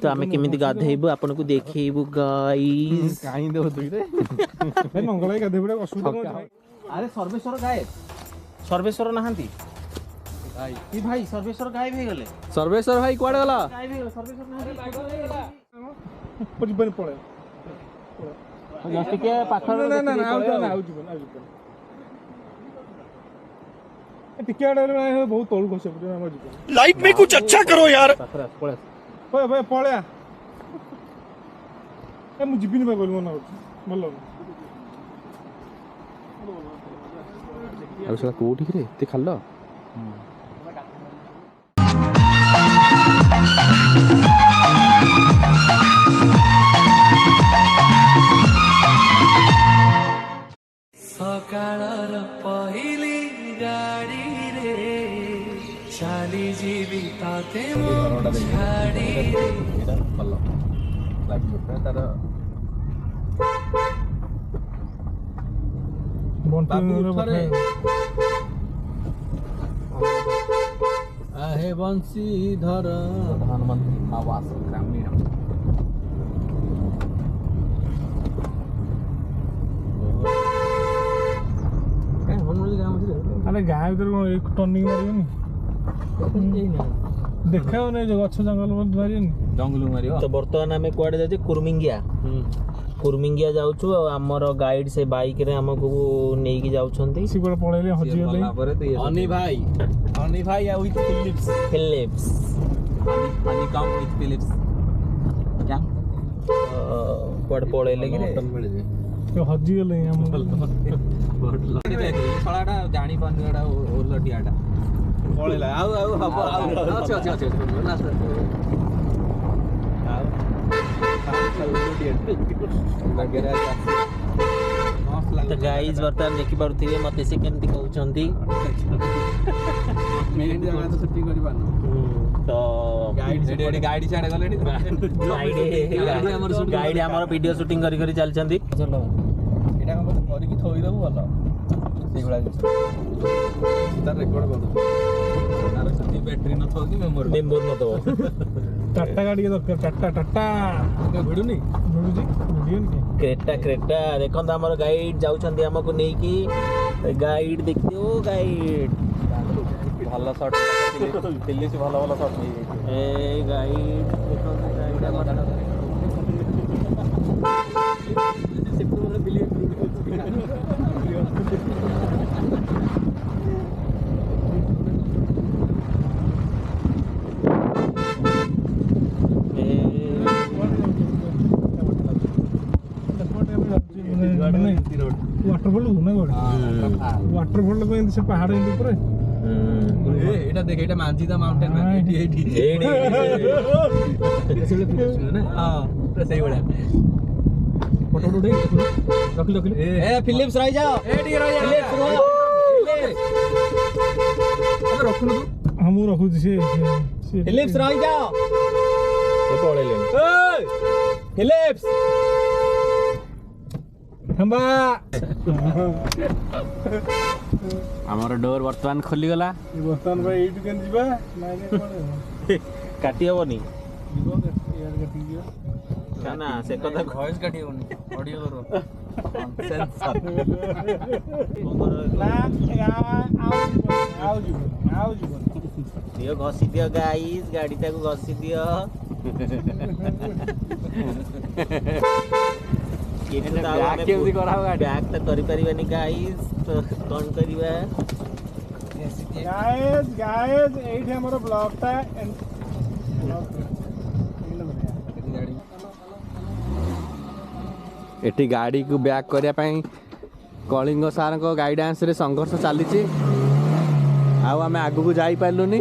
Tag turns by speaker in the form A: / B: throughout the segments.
A: तो आम केमी गाधेबू आपन को देखु गाइस
B: कहीं दे मंगल गाधे पड़े असुविधा
A: अरे सर्वेश्वर गायब सर्वेश्वर नहांती भाई भाई सर्वेश्वर गायब हो गले
B: सर्वेश्वर भाई कुआडे गला
A: गायब हो गले सर्वेश्वर नहांती
B: पजिबन पड़े
A: जस्ट के पाखर
B: ना ना ना आउ जीवन टिके आडे बहुत तळु खसे पड़े हम जीवन
C: लाइफ में कुछ अच्छा करो यार
B: भाई पळ्या ए मु जीबिनी भाई बोल मन मल्लो
D: अब सला कोठी रे ते खाल्लो
E: सकाळर पहिली गाडी रे चाली जीवी ताते मो छाडी
D: खाल्लो लाइफ तार
B: आहे बंशीधर
D: प्रधानमंत्री आवास ग्रामीण
B: अरे गाय भीतर एक टर्निंग मारिबनी देखा नहीं जो गछ जंगल मारिबनी
D: जंगल मारियो
A: तो वर्तमान आम कुआडे जाचे कुर्मिंगिया जाउछु हमर गाइड से बाइक रे हमको नेकी जाउछंती
B: सिगड़ पळेले हजि गले
D: अनी भाई with
A: Philips
D: honey come with Philips क्या
A: कुआडे पळेले कि रे
B: तो हजि गले हम
D: सळाटा जानि पानी एटा ओलटियाटा पळेला आउ अच्छे
A: तो गाइस वर्तमान देखि पारुथिबे मते से केमति कहउछंती तो
D: गाड़ी छाड़े गले
A: गाइड हमर वीडियो शूटिंग करी करी चलछंती
D: चलो एटा हम करिक थोई दबु भलो सेई गुला तार रेकॉर्ड कर तार सती बैटरी न थौ कि मेमोरी
A: न दो
B: टाटा गाड़ी के दरकार टाटा
D: भिडुनी
B: भिडुजी भिडियन के
A: क्रेटा देखो हमर गाइड जाउछंती हमको नेकी गाइड देखियो गाइड
D: भलो शॉट दिल्ली से भलो शॉट नहीं
A: ए गाइड देखो गाइड हमर
B: वाटरफॉल ना वाटरफॉल को से पहाड़ ऊपर
D: एटा देख एटा मांझीदा माउंटेन में एटी ना हां सही बड़ा
B: फोटो उठे रखली
A: ए फिलिप्स रह जाओ
D: एटी रह जा
B: फिलिप्स रखनु हम रखु से
A: फिलिप्स रह जाओ ए पळेले ए फिलिप्स
B: हम्बा
D: हमर डोर वर्तमान खोली गला
B: बर्तमान भाई एटु केन जीवा नाइ
A: काटी हबनी
B: जीवो यार काटी जीवा
A: ना से कथा
D: वॉइस काटी होनी ऑडियो करो सेंसर
B: ना आओ जीवन
A: दियो घसी दियो गाइस गाड़ी ताको घसी दियो
D: केमती करा गाड़ी
A: बैक तो करि परिबानी गाइस तो कोन करिबा
B: गाइस एठी हमर ब्लॉग ता
D: एटी गाड़ी को बैक करिया पई कलिंग सार को गाइडेंस रे संघर्ष चली आमे आगु को जाई पारलुनी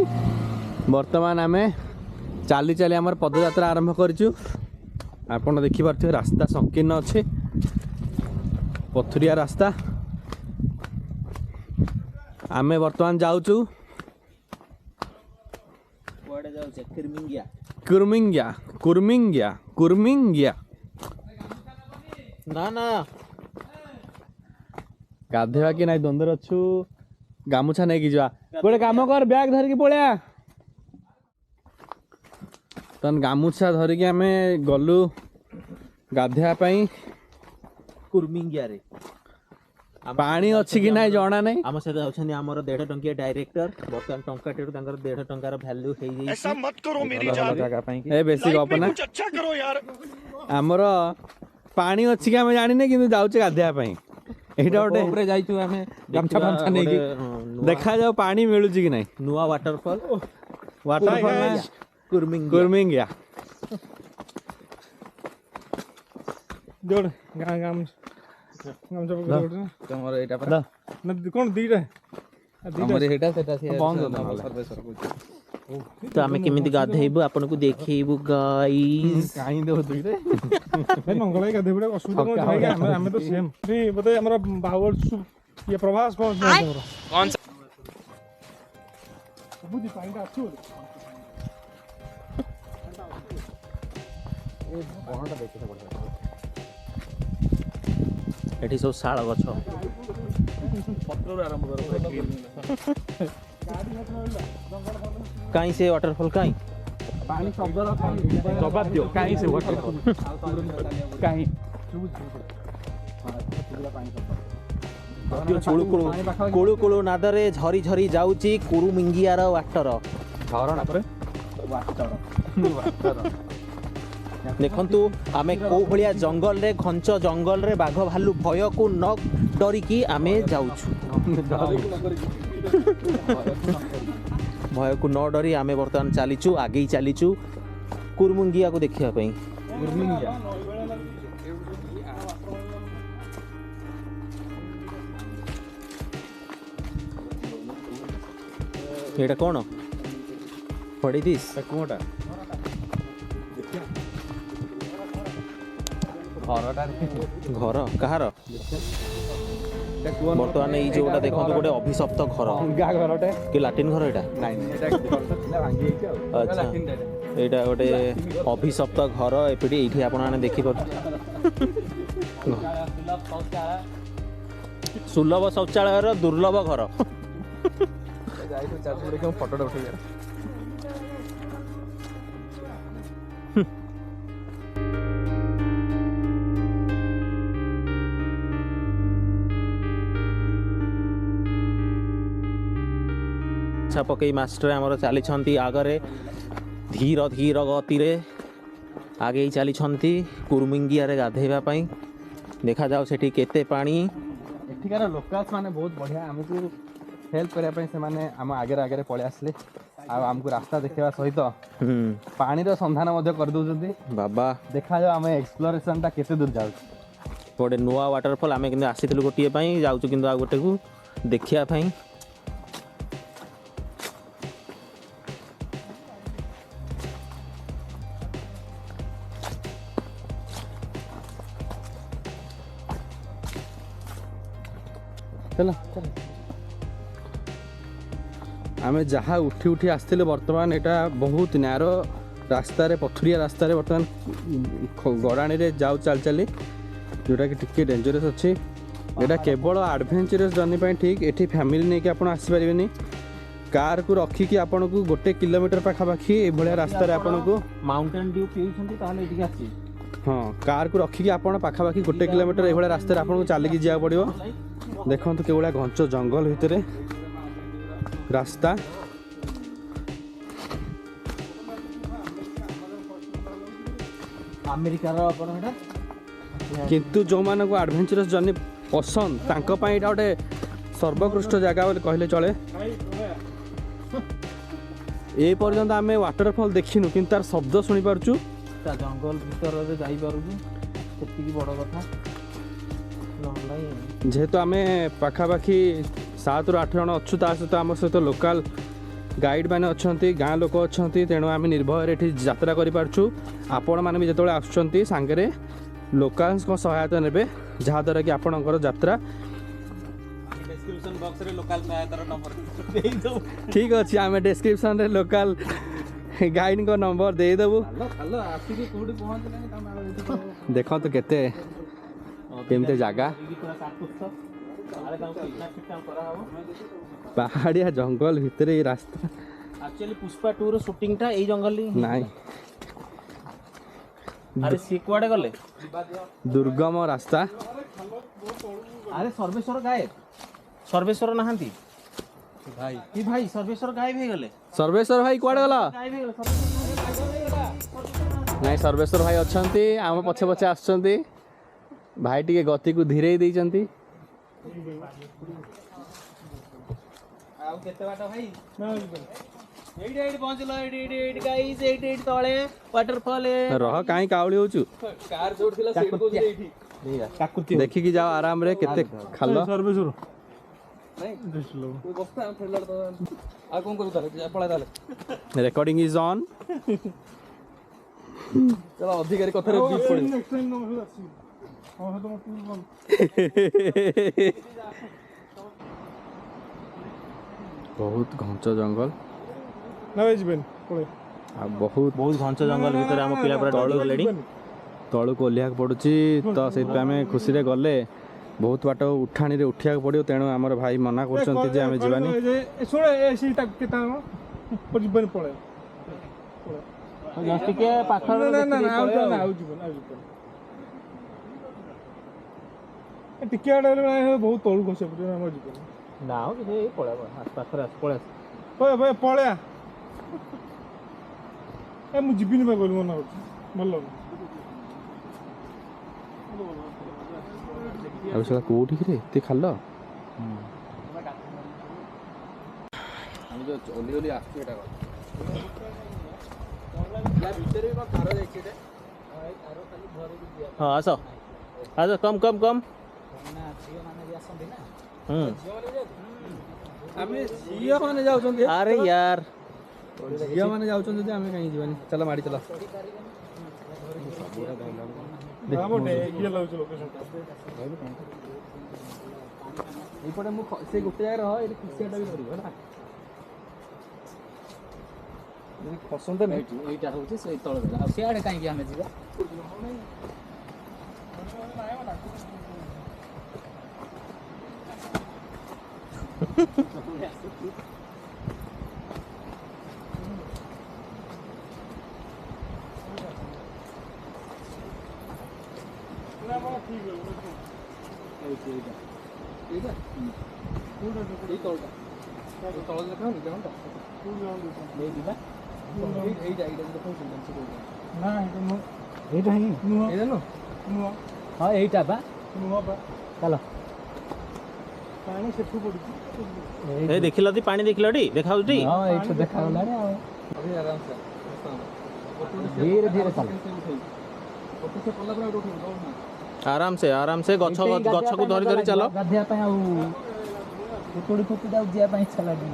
D: वर्तमान आमे चली चली आमर पदयात्रा आरंभ करछु आपण देखि पारथिबे रास्ता संकीर्ण अछि पथुरिया रास्ता आमे वर्तमान जाउछु
A: कुआडे जाउ से
D: कुर्मिंगिया
A: ना ना
D: गाधेवा कि नाइ द्वंद्वर अच्छु गामुछा नहीं कि जा गोटे काम कर बैग धरिकी पळिया तो ବର୍ତ୍ତମାନ ଗାମୁଛା ଧରିକି ଆମେ ଗଲୁ ଗାଧେଇବା ପାଇଁ।
A: କୁର୍ମିଙ୍ଗିଆରେ
D: ପାଣି ଅଛି କି ନାଇଁ ଜଣା ନାହିଁ।
A: ଆମ ସହିତ ଅଛନ୍ତି ଆମର 1.5 ଟଙ୍କିଆ ଡାଇରେକ୍ଟର। ବର୍ତ୍ତମାନ ଟଙ୍କାଟିରୁ ତାଙ୍କର 1.5 ଟଙ୍କାର ଭ୍ୟାଲ୍ୟୁ ହେଇଯାଇଛି।
D: ଏ ବେଶୀ ଗପ ନା। ଆମର ପାଣି ଅଛି କି ଆମେ ଜାଣିନେ କିନ୍ତୁ ଯାଉଛେ ଗାଧେଇବା ପାଇଁ। ଏଇଟା ଗୋଟେ
A: ଉପରେ ଯାଇଛୁ ଆମେ
D: ଗାମଛା ଫାମଛା ନେଇକି ଦେଖାଯାଉ ପାଣି ମିଳୁଛି କି ନାଇଁ।
A: ନୂଆ ୱାଟରଫଲ୍
D: ୱାଟରଫଲ୍ ନା କୁର୍ମିଙ୍ଗିଆ।
B: ଯୋଡ଼ ଗାଁ ଗାମଛା
A: ତମର ଏଇଟା ପରା
B: ନା କ'ଣ ଦିଟା
A: ଆମର ଏଇଟା ସେଟା
D: ବନ୍ଦ
A: ତ ଆମେ କେମିତି ଗାଧେଇବୁ ଆପଣଙ୍କୁ ଦେଖେଇବୁ ଗାଇସ୍।
D: କାହିଁ ଦେଉଛୁ ରେ
B: ମଙ୍ଗଳାଇ ଗାଧେଇ ପଡ଼ିଆ ଅସୁବିଧା କ'ଣ ଭାଇ? ଆମେ ତ ସେମ୍ ବୋଧେ ଆମର ବାହୁବଳ ଇଏ ପ୍ରଭାସ କ'ଣ ବୁଝି ପାଣିଟା ଅଛି ବୋଲି
A: ଏଠି ସବୁ ଶାଳ ଗଛ। କାହିଁ ସେ ୱାଟରଫଲ୍ କାହିଁ
B: ପାଣି ଶବ୍ଦର ଜବାବ ଦିଅ କାହିଁ ସେ ୱାଟରଫଲ୍ କାହିଁ
A: କୁଳୁ କୁଳୁ ନାଦରେ ଝରି ଝରି ଯାଉଛି କୁରୁମିଙ୍ଗିଆର ୱାଟର।
D: ଝରଣା ପରେ
A: ଦେଖନ୍ତୁ ଆମେ କୋଉ ଭଳିଆ ଜଙ୍ଗଲରେ ଘଞ୍ଚ ଜଙ୍ଗଲରେ ବାଘ ଭାଲୁ ଭୟକୁ ନ ଡରିକି ଆମେ ଯାଉଛୁ। ଭୟକୁ ନ ଡରି ଆମେ ବର୍ତ୍ତମାନ ଚାଲିଛୁ ଆଗେଇ ଚାଲିଛୁ କୁରୁମିଙ୍ଗିଆକୁ ଦେଖିବା ପାଇଁ। ଏଇଟା କ'ଣ ପଡ଼ି ଦିସ୍
D: କୁଅଁଟା
A: ଘର କାହାର? ବର୍ତ୍ତମାନ ଏଇ ଯୋଉଟା ଦେଖନ୍ତୁ ଗୋଟେ ଅଭିଶପ୍ତ ଘର
D: ଘରଟେ
A: କି ଲାଟିନ୍ ଘର ଏଇଟା? ଆଚ୍ଛା ଏଇଟା ଗୋଟେ ଅଭିଶପ୍ତ ଘର। ଏଇଠି ଆପଣମାନେ ଦେଖିପାରୁଛନ୍ତି ସୁଲଭ ଶୌଚାଳୟର ଦୁର୍ଲଭ ଘର।
D: ଫଟୋଟା ଉଠେଇ
A: ପକେଇ ମାଷ୍ଟର ଆମର ଚାଲିଛନ୍ତି ଆଗରେ ଧୀର ଧୀର ଗତିରେ ଆଗେଇ ଚାଲିଛନ୍ତି କୁରୁମିଙ୍ଗିଆରେ ଗାଧେଇବା ପାଇଁ। ଦେଖାଯାଉ ସେଠି କେତେ ପାଣି।
D: ଏଠିକାର ଲୋକାଲ୍ସ ମାନେ ବହୁତ ବଢ଼ିଆ, ଆମକୁ ହେଲ୍ପ କରିବା ପାଇଁ ସେମାନେ ଆମ ଆଗରେ ପଳେଇ ଆସିଲେ ଆଉ ଆମକୁ ରାସ୍ତା ଦେଖେଇବା ସହିତ ପାଣିର ସନ୍ଧାନ ମଧ୍ୟ କରିଦେଉଛନ୍ତି।
A: ବାବା
D: ଦେଖାଯାଉ ଆମେ ଏକ୍ସପ୍ଲୋରେସନଟା କେତେ ଦୂର ଯାଉଛି।
A: ଗୋଟେ ନୂଆ ୱାଟରଫଲ୍ ଆମେ କିନ୍ତୁ ଆସିଥିଲୁ ଗୋଟିଏ ପାଇଁ, ଯାଉଛୁ କିନ୍ତୁ ଆଉ ଗୋଟେକୁ ଦେଖିବା ପାଇଁ।
D: ହେଲା ଆମେ ଯାହା ଉଠି ଉଠି ଆସିଥିଲେ ବର୍ତ୍ତମାନ ଏଇଟା ବହୁତ ନ୍ୟାରୋ ରାସ୍ତାରେ ପଥୁରିଆ ରାସ୍ତାରେ ବର୍ତ୍ତମାନ ଗଡ଼ାଣିରେ ଯାଉ ଚାଲି ଯେଉଁଟାକି ଟିକେ ଡେଞ୍ଜରସ୍ ଅଛି। ଏଇଟା କେବଳ ଆଡ଼ଭେଞ୍ଚରସ୍ ଜର୍ଣ୍ଣି ପାଇଁ ଠିକ୍। ଏଠି ଫ୍ୟାମିଲି ନେଇକି ଆପଣ ଆସିପାରିବେନି। କାର୍କୁ ରଖିକି ଆପଣଙ୍କୁ 1 କିଲୋମିଟର ପାଖାପାଖି ଏଭଳିଆ ରାସ୍ତାରେ ଆପଣଙ୍କୁ
A: ମାଉଣ୍ଟେନ୍ ଡ୍ୟୁ ପିଉଛନ୍ତି ତାହେଲେ ଏଠିକି ଆସିବେ।
D: ହଁ କାର୍କୁ ରଖିକି ଆପଣ ପାଖାପାଖି 1 କିଲୋମିଟର ଏଭଳିଆ ରାସ୍ତାରେ ଆପଣଙ୍କୁ ଚାଲିକି ଯିବାକୁ ପଡ଼ିବ। ଦେଖନ୍ତୁ କେଉଁଭଳିଆ ଘଞ୍ଚ ଜଙ୍ଗଲ ଭିତରେ ରାସ୍ତା।
A: ଆମେରିକାର କ'ଣ ଏଇଟା?
D: କିନ୍ତୁ ଯେଉଁମାନଙ୍କୁ ଆଡ଼ଭେଞ୍ଚରସ୍ ଜର୍ଣ୍ଣି ପସନ୍ଦ ତାଙ୍କ ପାଇଁ ଏଇଟା ଗୋଟେ ସର୍ବୋତ୍କୃଷ୍ଟ ଜାଗା ବୋଲି କହିଲେ ଚଳେ। ଏ ପର୍ଯ୍ୟନ୍ତ ଆମେ ୱାଟରଫଲ୍ ଦେଖିନୁ କିନ୍ତୁ ତାର ଶବ୍ଦ ଶୁଣିପାରୁଛୁ।
A: ତା ଜଙ୍ଗଲ ଭିତରରେ ଯାଇପାରୁଛୁ, ସେତିକି ବଡ଼ କଥା।
D: ଯେହେତୁ ଆମେ ପାଖାପାଖି 7 ରୁ 8 ଜଣ ଅଛୁ, ତା ସହିତ ଆମ ସହିତ ଲୋକାଲ ଗାଇଡ୍ ମାନେ ଅଛନ୍ତି, ଗାଁ ଲୋକ ଅଛନ୍ତି, ତେଣୁ ଆମେ ନିର୍ଭୟରେ ଏଠି ଯାତ୍ରା କରିପାରୁଛୁ। ଆପଣମାନେ ବି ଯେତେବେଳେ ଆସୁଛନ୍ତି ସାଙ୍ଗରେ ଲୋକାଲ୍ସଙ୍କ ସହାୟତା ନେବେ, ଯାହାଦ୍ୱାରା କି ଆପଣଙ୍କର ଯାତ୍ରା
A: ଡେସ୍କ୍ରିପସନ୍ ବକ୍ସରେ ଲୋକାଲ ସହାୟତାର ନମ୍ବର ଦେଇଦେବୁ।
D: ଠିକ୍ ଅଛି, ଆମେ ଡେସ୍କ୍ରିପସନ୍ରେ ଲୋକାଲ ଗାଇଡ୍ଙ୍କ ନମ୍ବର ଦେଇଦେବୁ। ଦେଖନ୍ତୁ କେତେ କେମିତି ଜାଗା, ପାହାଡ଼ିଆ ଜଙ୍ଗଲ ଭିତରେ ଏଇ ରାସ୍ତା।
A: ଆକ୍ଚୁଆଲି ପୁଷ୍ପା 2 ର ସୁଟିଂଟା ଏଇ ଜଙ୍ଗଲରେ
D: ନାଇଁ
A: अरे सी कुआडे गले
D: दुर्गम रास्ता
A: अरे सर्वेश्वर गायब सर्वेश्वर नहांती भाई भाई सर्वेश्वर गायब हो गले
D: सर्वेश्वर भाई कुआडे गला
A: गायब हो गले
D: नाଇଁ सर्वेश्वर भाई अछंती आम पछे पछे आछंती भाई टिके गति को धीरे देइचंती
A: आउ केते बाटा भाई एडी एडी पहुंचलो एडी गाइस एडी तळे वाटरफॉल
D: रह काई काउली होचु
A: कार जोड़थिला सेट को एठी काकुती
D: देखि कि जाओ आराम रे केते खालो
B: सर्वेश्वर
A: कोई बस्ता हम फेलड़ तो आ कोन करू ताले पळा ताले
D: रेकॉर्डिंग इज ऑन
A: चलो अधिकारी कथरे बीच पड़े
B: नेक्स्ट टाइम न आसी हां तो पूर्ण
D: बहुत घंच जंगल
B: ना वेजबेन पळे
D: आ बहुत
A: बहुत घंच जंगल भीतर हम पिला पूरा डर गलेडी
D: तळु को ओलिया पड़ुची तो से आमे खुशी रे गले बहुत बाट उठाणी रे उठिया पड़ियो तेणु हमर भाई मना करचंती जे आमे जीवानी
B: सुणे ए सीटा केता पजिबन पळे
A: जस्ट के पाखर
B: ना ना ना आउ जीवन टिके आडे बहुत तळु खसे पड़ियो हमर जीवन
A: ना ए पळा पाखर पळा
B: ओए पळ्या ए मु जिबिनी बा बोल मना बोल
D: अब सला कोठी रे ते खालो हम जो ओली ओली आछी एटा या भीतर भी कार जाई छे
A: हां आसो आसो कम कम कम
D: आमे जिया माने जाउछन
A: अरे यार
D: जिया माने जाउछन जे आमे कहीं जीवानी चला माडी चला
B: हमटे ये लाउ लोकेशन
D: एपटे मु से गुटे जाय रह ए खुसियाटा भी करियो ना
A: पसंद नहीं एटा होचे से तळ बेला आ सियाडे काई कि हमें जीवा
B: ना बा ठीक है
A: एटा ए तळटा तळ देखा नि देखा ले दिबा एटा एटा देखो
B: ना
A: एटा ही
B: नुआ
A: एटा नो
B: नुआ
A: हां एटा बा
B: नुआ बा
A: चलो
B: पानी सेठू पड़ी
A: ए देखिला ती पानी देखिला डी देखाउ डी
C: हां एठो देखा होला रे
A: अभी आराम से
C: धीरे धीरे चल
A: फोटो से पल्ला पूरा उठो आराम से गछ गछ को धरी धरी चलो
C: गाधिया पे आउ उतोड़ी फुटी दाउ जिया पे चला दी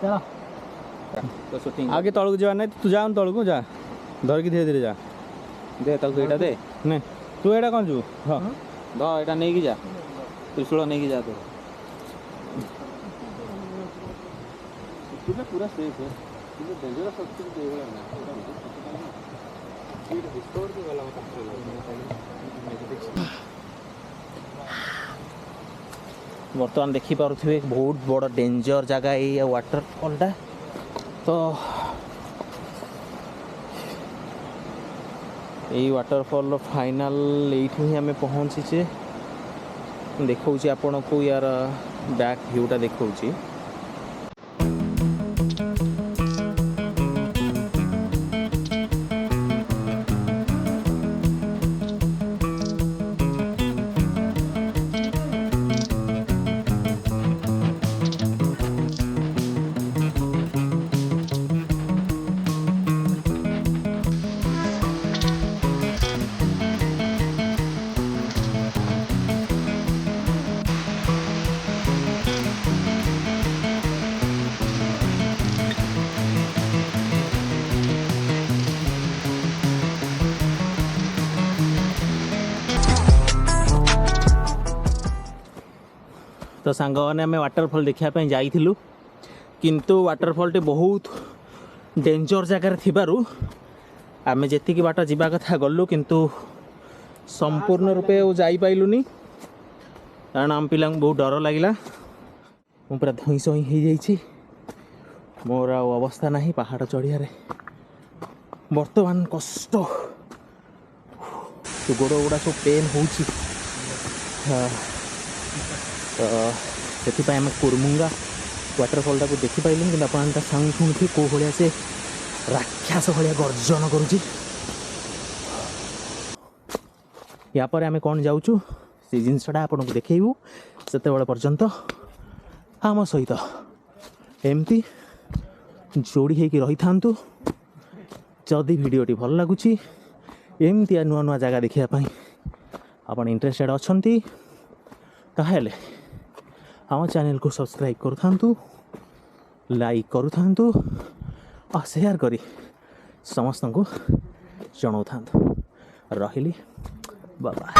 C: चलो
A: तो शूटिंग
D: आगे तळु जीवा नै तू जान तळु को जा धर के धीरे धीरे जा
A: दे तक एटा दे
D: नै तू एडा कोन जु हां
A: द एटा नै की जा त्रिशूल नै की जा तो पूरा सेफ है ये डेंजरस शक्ति दे ना ये रिस्टोर के वाला बर्तमान देखी पारे बहुत बड़ डेंजर जगह ये वाटरफॉलटा तो यही वाटरफॉल फाइनल एठू ही आम पहुँचे देखा आपण को यार बैक व्यूटा देखा तो सांग मैंने आम वाटरफॉल देखापी जाइलु किंतु वाटरफॉल टे बहुत डेंजर जगार थिबारु आम जी बाट जावा कथा गलु किंतु संपूर्ण रूपे जाइलुनी कारण आम पिला बहुत डर लगिला मु पूरा धई सई हो जाइए मोर अवस्था नहीं पहाड़ चढ़िया बर्तमान कष्ट तो गोड़ गुड़ा सब पेन हो आम कुरमुंगा वाटरफॉल टाक देखिपारे कि आप साउंड शुणुथे कौ भाया से राक्षस भाया गर्जन करुच्ची यापर आम कौन जाऊँ से जिनसटा आपन को देखू से पर्यंत आम सहित एमती जोड़ी होगी रही था। जदि भिडियोटी भल लगुच एमती नुआ नुआ जगह देखापी आपन इंटरेस्टेड अच्छी ताहले आम चैनल को सब्सक्राइब करूँ लाइक करूँ और शेयर करी समस्त को जनाऊ था रही बाय।